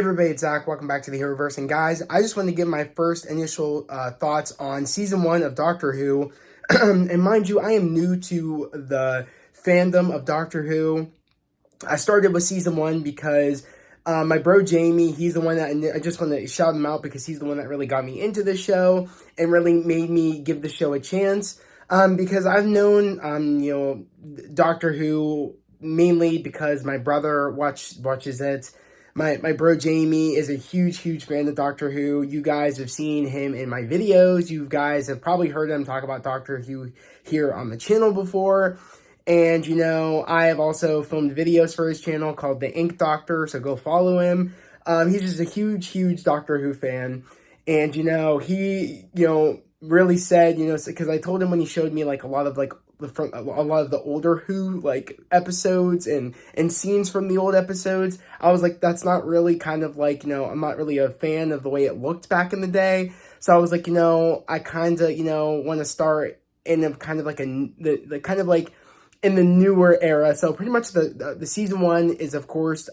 Everybody, it's Zach. Welcome back to the Heroverse. And guys, I just wanted to give my first initial thoughts on season 1 of Doctor Who. And mind you, I am new to the fandom of Doctor Who. I started with season 1 because my bro Jamie, he's the one that I just want to shout him out because he's the one that really got me into the show and really made me give the show a chance. Because I've known, Doctor Who mainly because my brother watches it. My bro Jamie is a huge fan of Doctor Who. You guys have seen him in my videos. You guys have probably heard him talk about Doctor Who here on the channel before. And, I have also filmed videos for his channel called The Ink Doctor, so go follow him. He's just a huge Doctor Who fan. And, he, really said, because I told him when he showed me, like, a lot of the older Who, like, episodes and scenes from the old episodes, I was like, that's not really kind of like, I'm not really a fan of the way it looked back in the day. So I was like, I kind of, want to start in a kind of like in the newer era. So pretty much the season 1 is, of course,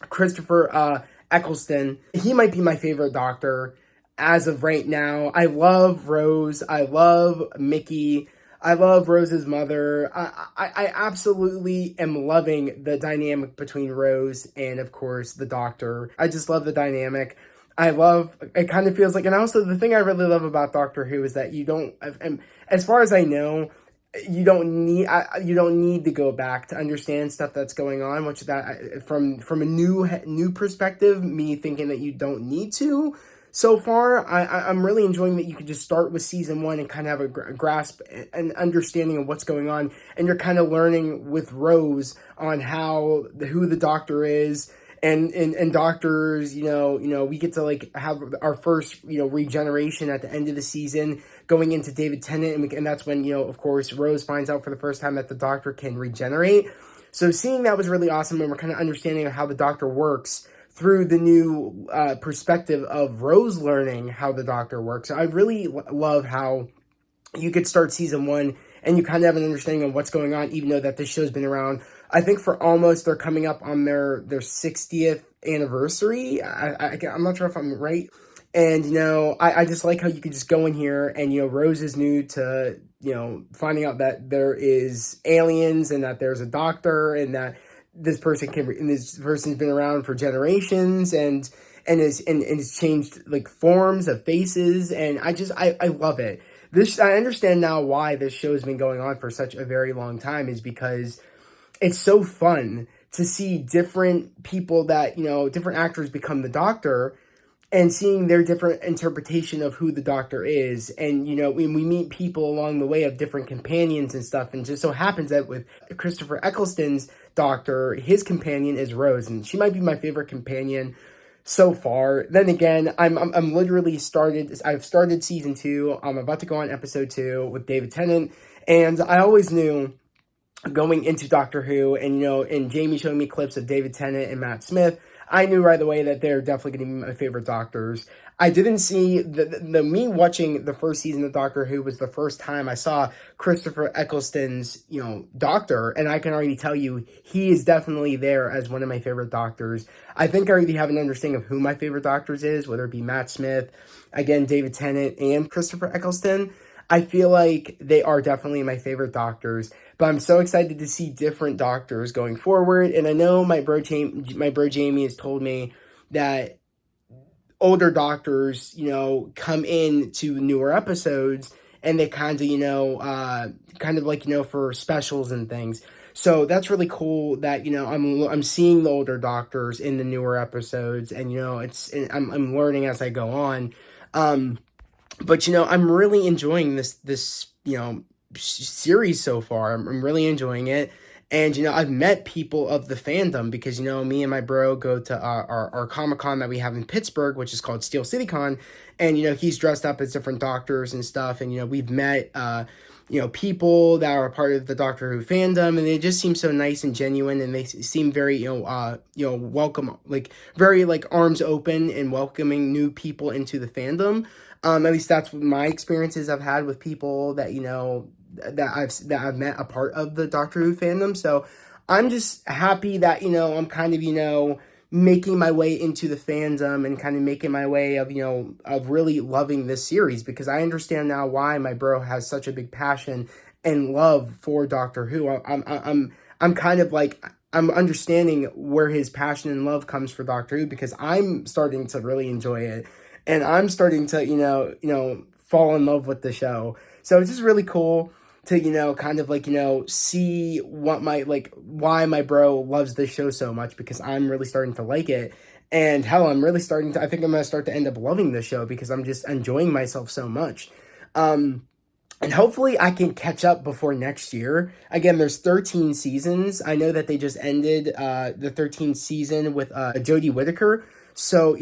Christopher Eccleston. He might be my favorite Doctor as of right now. I love Rose. I love Mickey. I love Rose's mother. I absolutely am loving the dynamic between Rose and, of course, the Doctor. I just love the dynamic. It kind of feels like, and also the thing I really love about Doctor Who is that you don't, and as far as I know, you don't need to go back to understand stuff that's going on, which from a new perspective, me thinking that you don't need to. So far, I'm really enjoying that you can just start with season 1 and kind of have a grasp and understanding of what's going on, and you're kind of learning with Rose on who the Doctor is, and doctors, we get to like have our first, regeneration at the end of the season going into David Tennant, and that's when, of course, Rose finds out for the first time that the Doctor can regenerate. So seeing that was really awesome, and we're kind of understanding how the Doctor works through the new perspective of Rose learning how the Doctor works. So I really love how you could start season 1 and you kind of have an understanding of what's going on, even though that this show's been around, I think they're coming up on their 60th anniversary. I'm not sure if I'm right. And, I just like how you could just go in here and, Rose is new to, finding out that there is aliens and that there's a Doctor and that this person's been around for generations and has changed like forms of faces, and I love it. I understand now why this show has been going on for such a very long time, is because it's so fun to see different people that, different actors become the Doctor and seeing their different interpretation of who the Doctor is. And, when we meet people along the way of different companions and stuff, and just so happens that with Christopher Eccleston's Doctor, his companion is Rose, and she might be my favorite companion so far. Then again, I'm literally I've started season 2. I'm about to go on episode 2 with David Tennant, and I always knew going into Doctor Who, and Jamie showing me clips of David Tennant and Matt Smith, I knew right away that they're definitely going to be my favorite Doctors. I didn't see me watching the first season of Doctor Who was the first time I saw Christopher Eccleston's, Doctor, and I can already tell you he is definitely there as one of my favorite Doctors. I think I already have an understanding of who my favorite Doctors is, whether it be Matt Smith, again, David Tennant, and Christopher Eccleston. I feel like they are definitely my favorite Doctors, but I'm so excited to see different Doctors going forward. And I know my bro Jamie has told me that older Doctors, come in to newer episodes, and they kind of, for specials and things. So that's really cool that, I'm seeing the older Doctors in the newer episodes, and, I'm learning as I go on. But, I'm really enjoying this series so far. I'm really enjoying it. And, I've met people of the fandom because, me and my bro go to our Comic-Con that we have in Pittsburgh, which is called Steel City Con. And, he's dressed up as different Doctors and stuff. And, we've met, people that are a part of the Doctor Who fandom. And they just seem so nice and genuine. And they seem very, welcome, like very like arms open and welcoming new people into the fandom. At least that's what my experiences I've had with people that, that I've met a part of the Doctor Who fandom. So I'm just happy that, I'm kind of, making my way into the fandom and kind of making my way of, of really loving this series, because I understand now why my bro has such a big passion and love for Doctor Who. I'm kind of like, I'm understanding where his passion and love comes for Doctor Who, because I'm starting to really enjoy it, and I'm starting to, fall in love with the show. So it's just really cool to, kind of like, see what why my bro loves this show so much, because I'm really starting to like it. And hell, I think I'm going to start to end up loving the show, because I'm just enjoying myself so much. And hopefully I can catch up before next year. Again, there's 13 seasons. I know that they just ended the 13th season with Jodie Whittaker. So,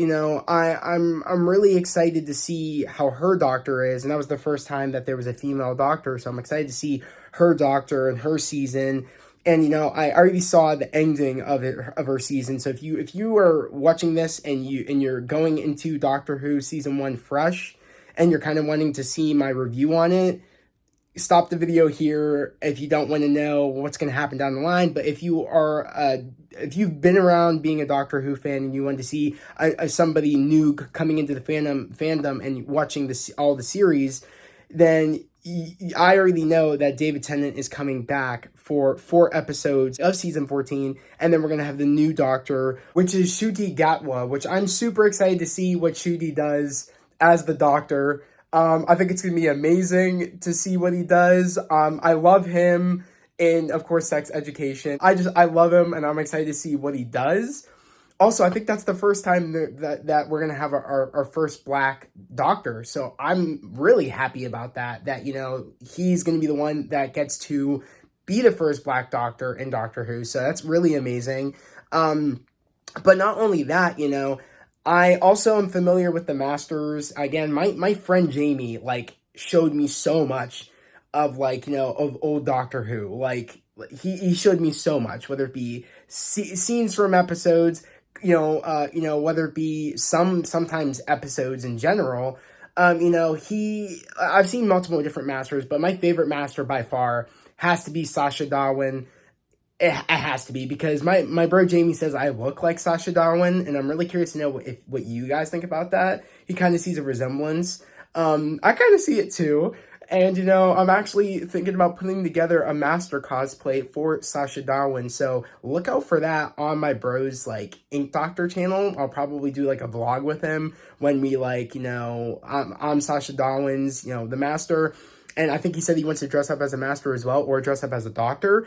I'm really excited to see how her doctor is. And that was the first time that there was a female doctor. So I'm excited to see her doctor and her season. And, I already saw the ending of her season. So if you are watching this and you're going into Doctor Who season 1 fresh, and you're kind of wanting to see my review on it, stop the video here if you don't want to know what's going to happen down the line. But if if you've been around being a Doctor Who fan and you want to see somebody new coming into the fandom and watching all the series, then I already know that David Tennant is coming back for 4 episodes of season 14, and then we're going to have the new Doctor, which is Ncuti Gatwa, which I'm super excited to see what Ncuti does as the Doctor. I think it's going to be amazing to see what he does. I love him in, of course, Sex Education. I love him, and I'm excited to see what he does. Also, I think that's the first time that we're going to have our first Black Doctor. So I'm really happy about that, he's going to be the one that gets to be the first Black Doctor in Doctor Who. So that's really amazing. But not only that, I also am familiar with the Masters. Again, my friend Jamie, showed me so much of, of old Doctor Who. He showed me so much, whether it be scenes from episodes, whether it be sometimes episodes in general. I've seen multiple different Masters, but my favorite Master by far has to be Sacha Darwin. It has to be, because my bro Jamie says I look like Sacha Darwin, and I'm really curious to know what you guys think about that. He kind of sees a resemblance. I kind of see it too. And, I'm actually thinking about putting together a master cosplay for Sacha Darwin. So look out for that on my bro's, Ink Doctor channel. I'll probably do, a vlog with him when we, I'm Sacha Darwin's, the master. And I think he said he wants to dress up as a master as well, or dress up as a doctor.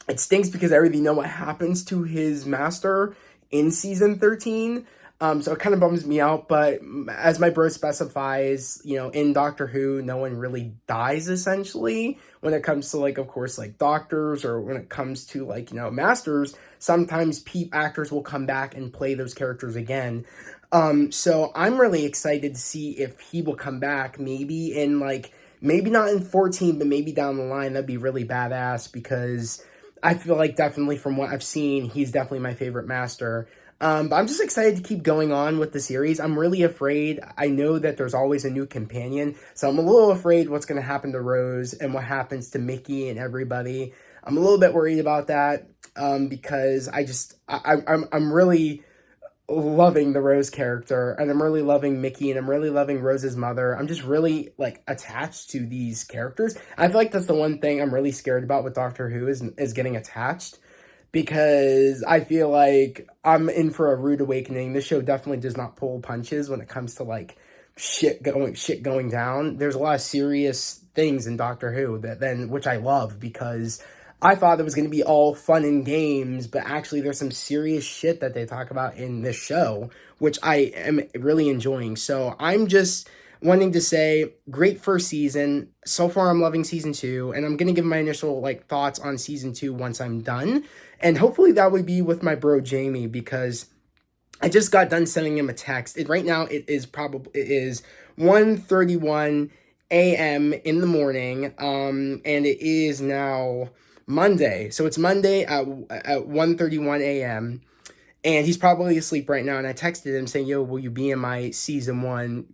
It stinks because I already know what happens to his master in season 13. So it kind of bums me out, but as my bro specifies, in Doctor Who, no one really dies, essentially, when it comes to, of course, doctors, or when it comes to, masters. Sometimes actors will come back and play those characters again. So I'm really excited to see if he will come back, maybe in, maybe not in 14, but maybe down the line. That'd be really badass, because I feel like definitely from what I've seen, he's definitely my favorite master. But I'm just excited to keep going on with the series. I'm really afraid. I know that there's always a new companion, so I'm a little afraid what's going to happen to Rose and what happens to Mickey and everybody. I'm a little bit worried about that, because I'm really loving the Rose character, and I'm really loving Mickey, and I'm really loving Rose's mother. I'm just really attached to these characters. I feel like that's the one thing I'm really scared about with Doctor Who is getting attached, because I feel like I'm in for a rude awakening. This show definitely does not pull punches when it comes to shit going down. There's a lot of serious things in Doctor Who which I love, because I thought it was going to be all fun and games, but actually there's some serious shit that they talk about in this show, which I am really enjoying. So I'm just wanting to say, great first season. So far, I'm loving season 2, and I'm going to give my initial thoughts on season 2 once I'm done. And hopefully that would be with my bro Jamie, because I just got done sending him a text. Right now it is 1:31 a.m. in the morning, and it is now Monday. So it's Monday at 1:31 a.m. and he's probably asleep right now. And I texted him saying, "Yo, will you be in my season 1,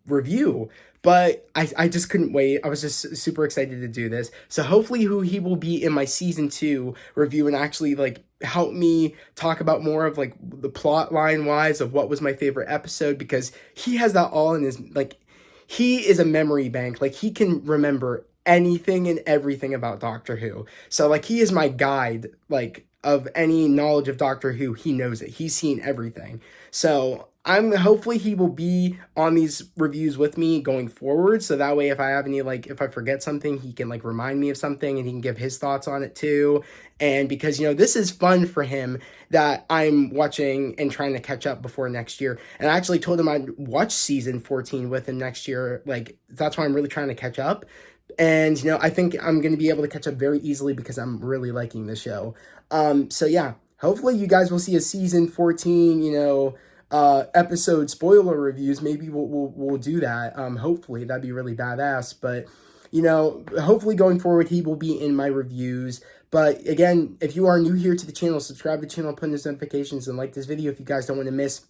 review. But I just couldn't wait. I was just super excited to do this. So hopefully he will be in my season 2 review and actually like help me talk about more of like the plot line wise of what was my favorite episode, because he has that all in his like he is a memory bank. Like he can remember anything and everything about Doctor Who. So like he is my guide like of any knowledge of Doctor Who. He knows it. He's seen everything. So I'm hopefully he will be on these reviews with me going forward. So that way, if I have any, like, if I forget something, he can like remind me of something and he can give his thoughts on it too. And because, this is fun for him that I'm watching and trying to catch up before next year. And I actually told him I'd watch season 14 with him next year. Like, that's why I'm really trying to catch up. And, I think I'm going to be able to catch up very easily because I'm really liking the show. So yeah, hopefully you guys will see a season 14, episode spoiler reviews. Maybe we'll do that. Hopefully that'd be really badass. But hopefully going forward he will be in my reviews. But again, if you are new here to the channel, subscribe to the channel, put in those notifications, and like this video if you guys don't want to miss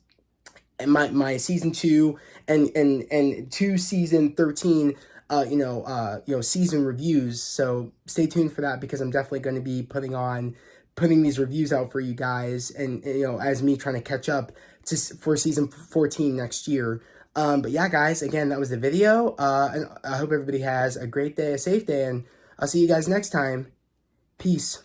my season 2 and 2 season 13 season reviews. So stay tuned for that because I'm definitely going to be putting these reviews out for you guys, and as me trying to catch up for season 14 next year. But yeah, guys, again, that was the video. And I hope everybody has a great day, a safe day, and I'll see you guys next time. Peace.